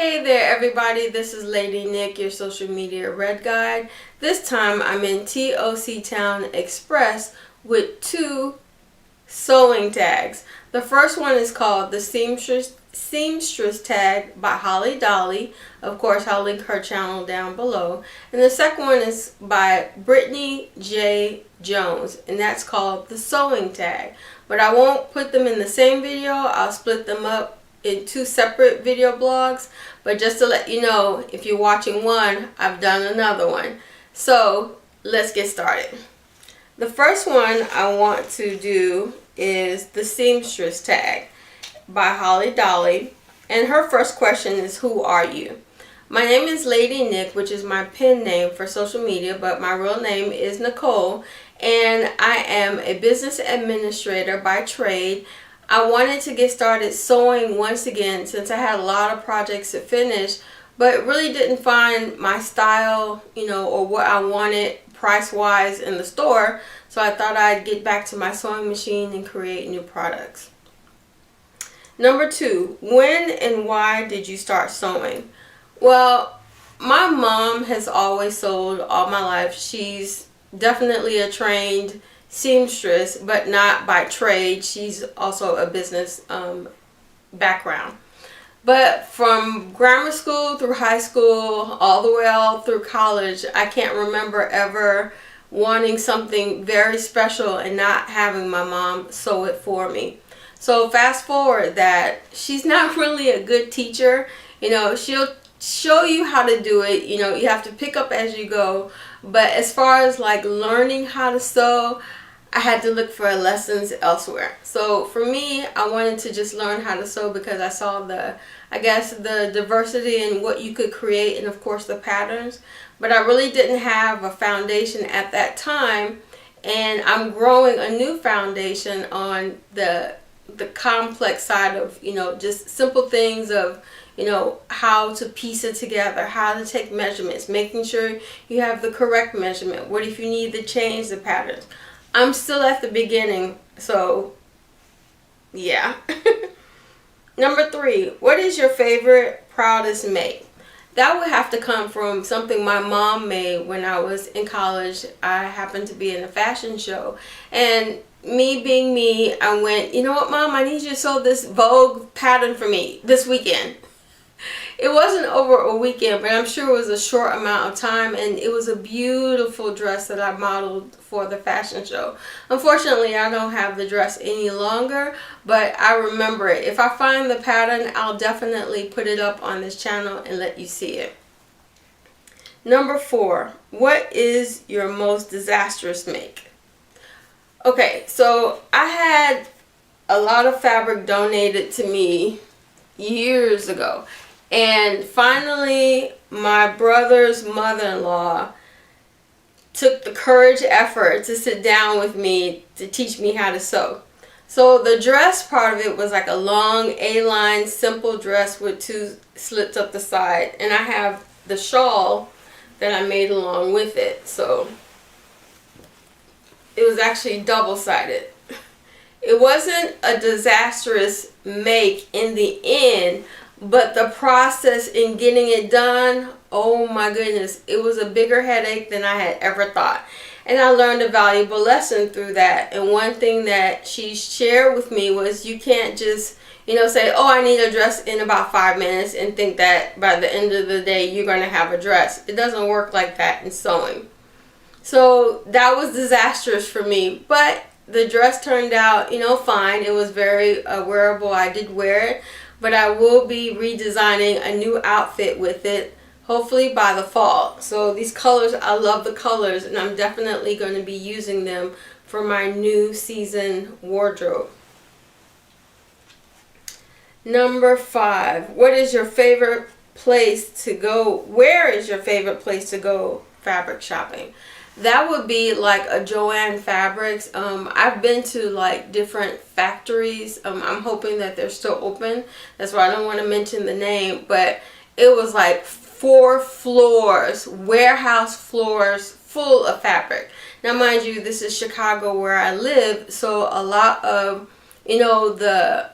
Hey there everybody, this is Lady Nick, your social media red guide. This time I'm in TOC Town Express with two sewing tags. The first one is called the Seamstress Tag by Holly Dolly. Of course, I'll link her channel down below. And the second one is by Brittany J. Jones, and that's called the Sewing Tag. But I won't put them in the same video. I'll split them up in two separate video blogs, but just to let you know, if you're watching one, I've done another one. So let's get started. The first one I want to do is the Seamstress Tag by Holly Dolly, and her first question is, who are you? My name is Lady Nick, which is my pen name for social media, but my real name is Nicole, and I am a business administrator by trade. I wanted to get started sewing once again since I had a lot of projects to finish, but really didn't find my style, or what I wanted price-wise in the store. So I thought I'd get back to my sewing machine and create new products. Number two, when and why did you start sewing? Well, my mom has always sewed all my life. She's definitely a trained seamstress, but not by trade. She's also a business background. But from grammar school through high school, all the way all through college, I can't remember ever wanting something very special and not having my mom sew it for me. So fast forward that she's not really a good teacher. She'll show you how to do it. You have to pick up as you go. But as far as like learning how to sew, I had to look for lessons elsewhere. So for me, I wanted to just learn how to sew because I saw the diversity in what you could create, and of course the patterns. But I really didn't have a foundation at that time, and I'm growing a new foundation on the complex side of, just simple things of, how to piece it together, how to take measurements, making sure you have the correct measurement. What if you need to change the patterns? I'm still at the beginning, so yeah. Number three, what is your favorite, proudest make? That would have to come from something my mom made when I was in college. I happened to be in a fashion show, and me being me, I went, you know what, Mom, I need you to sew this Vogue pattern for me this weekend. It wasn't over a weekend, but I'm sure it was a short amount of time, and it was a beautiful dress that I modeled for the fashion show. Unfortunately, I don't have the dress any longer, but I remember it. If I find the pattern, I'll definitely put it up on this channel and let you see it. Number four, what is your most disastrous make? Okay, so I had a lot of fabric donated to me years ago. And finally, my brother's mother-in-law took the courage effort to sit down with me to teach me how to sew. So the dress part of it was like a long A-line simple dress with two slits up the side. And I have the shawl that I made along with it. So it was actually double-sided. It wasn't a disastrous make in the end, but the process in getting it done, oh my goodness, it was a bigger headache than I had ever thought. And I learned a valuable lesson through that. And one thing that she shared with me was you can't just, say, oh, I need a dress in about 5 minutes and think that by the end of the day you're going to have a dress. It doesn't work like that in sewing. So that was disastrous for me. But the dress turned out, fine. It was very wearable. I did wear it. But I will be redesigning a new outfit with it, hopefully by the fall. So these colors, I love the colors, and I'm definitely going to be using them for my new season wardrobe. Number five, what is your favorite place to go? Where is your favorite place to go fabric shopping? That would be like a Joann Fabrics. I've been to like different factories. I'm hoping that they're still open. That's why I don't want to mention the name. But it was like 4 floors, warehouse floors full of fabric. Now mind you, this is Chicago where I live. So a lot of, the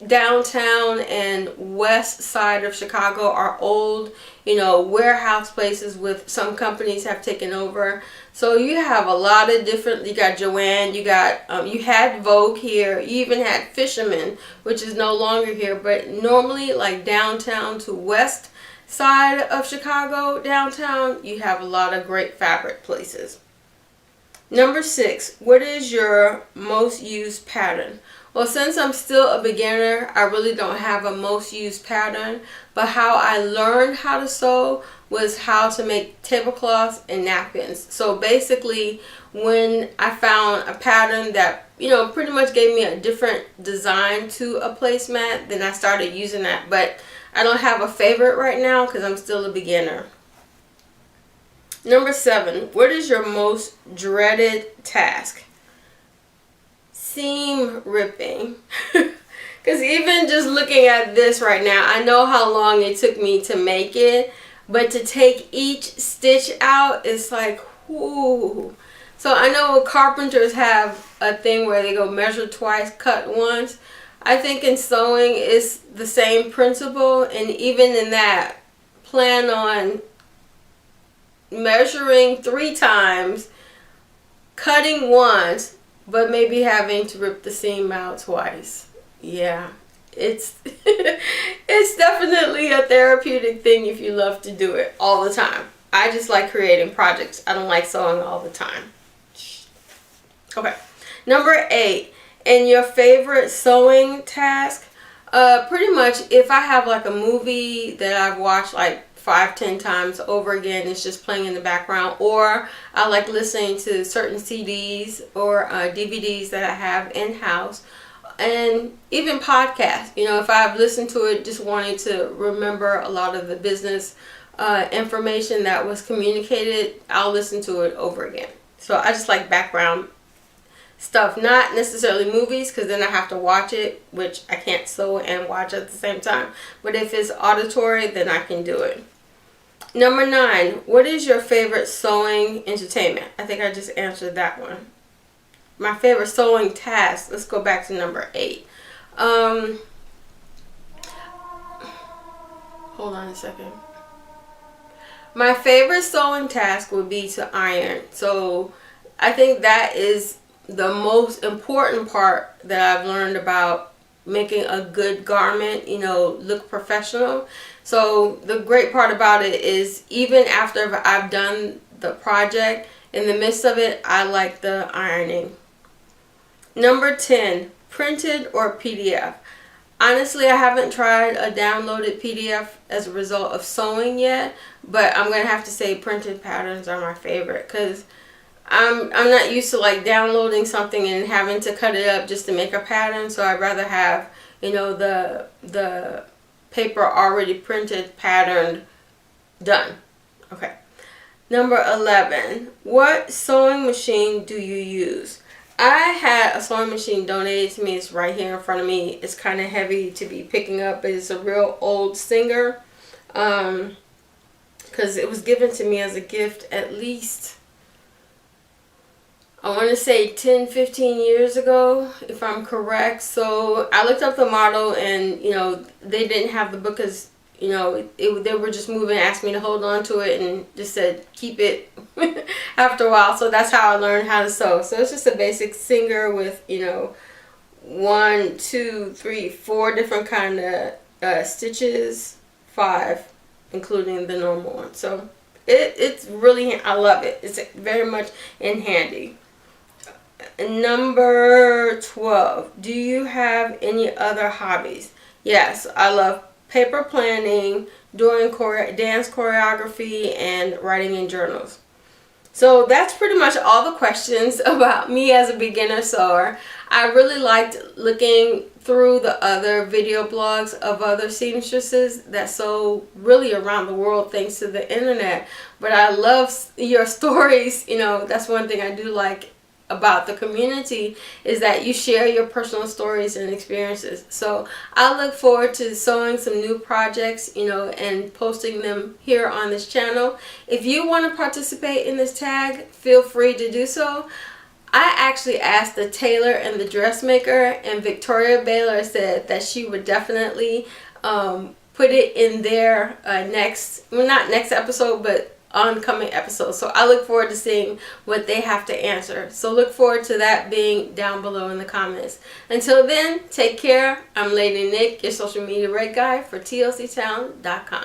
downtown and west side of Chicago are old, warehouse places with some companies have taken over. So you have a lot of different, you got Joanne, you had Vogue here, you even had Fisherman, which is no longer here, but normally like downtown to west side of Chicago, downtown, you have a lot of great fabric places. Number 6, what is your most used pattern? Well, since I'm still a beginner, I really don't have a most used pattern, but how I learned how to sew was how to make tablecloths and napkins. So basically, when I found a pattern that, pretty much gave me a different design to a placemat, then I started using that. But I don't have a favorite right now because I'm still a beginner. Number 7, what is your most dreaded task? Seam ripping. Because even just looking at this right now, I know how long it took me to make it, but to take each stitch out is like, whoo. So I know carpenters have a thing where they go measure twice, cut once. I think in sewing it's the same principle, and even in that, plan on measuring 3 times, cutting once, but maybe having to rip the seam out twice. Yeah, it's it's definitely a therapeutic thing if you love to do it all the time. I just like creating projects. I don't like sewing all the time. Okay, number 8, and your favorite sewing task? Pretty much if I have like a movie that I've watched like 5-10 times over again, it's just playing in the background, or I like listening to certain CDs or DVDs that I have in-house, and even podcasts. If I've listened to it just wanting to remember a lot of the business information that was communicated, I'll listen to it over again. So I just like background stuff, not necessarily movies, because then I have to watch it, which I can't sew and watch at the same time. But if it's auditory, then I can do it. Number 9, what is your favorite sewing entertainment? I think I just answered that one. My favorite sewing task, let's go back to number 8. Hold on a second. My favorite sewing task would be to iron. So I think that is the most important part that I've learned about making a good garment, look professional. So the great part about it is even after I've done the project, in the midst of it, I like the ironing. Number 10, printed or PDF? Honestly, I haven't tried a downloaded PDF as a result of sewing yet, but I'm going to have to say printed patterns are my favorite, because I'm not used to like downloading something and having to cut it up just to make a pattern. So I'd rather have, the paper already printed, patterned, done. Okay. Number 11, what sewing machine do you use? I had a sewing machine donated to me. It's right here in front of me. It's kind of heavy to be picking up, but it's a real old Singer, because it was given to me as a gift at least, I want to say 10-15 years ago, if I'm correct. So I looked up the model, and they didn't have the book, because they were just moving, asked me to hold on to it, and just said keep it after a while. So that's how I learned how to sew. So it's just a basic Singer with 1, 2, 3, 4 different kind of stitches, 5 including the normal one. So it's really, I love it. It's very much in handy. Number 12, do you have any other hobbies? Yes, I love paper planning, doing dance choreography, and writing in journals. So that's pretty much all the questions about me as a beginner sewer. I really liked looking through the other video blogs of other seamstresses that sew really around the world thanks to the internet. But I love your stories. That's one thing I do like about the community, is that you share your personal stories and experiences. So I look forward to sewing some new projects, and posting them here on this channel. If you want to participate in this tag, feel free to do so. I actually asked the tailor and the dressmaker, and Victoria Baylor said that she would definitely put it in their next, well, not next episode, but oncoming episode. So I look forward to seeing what they have to answer. So look forward to that being down below in the comments. Until then, take care. I'm Lady Nick, your social media red guy for TLCtown.com.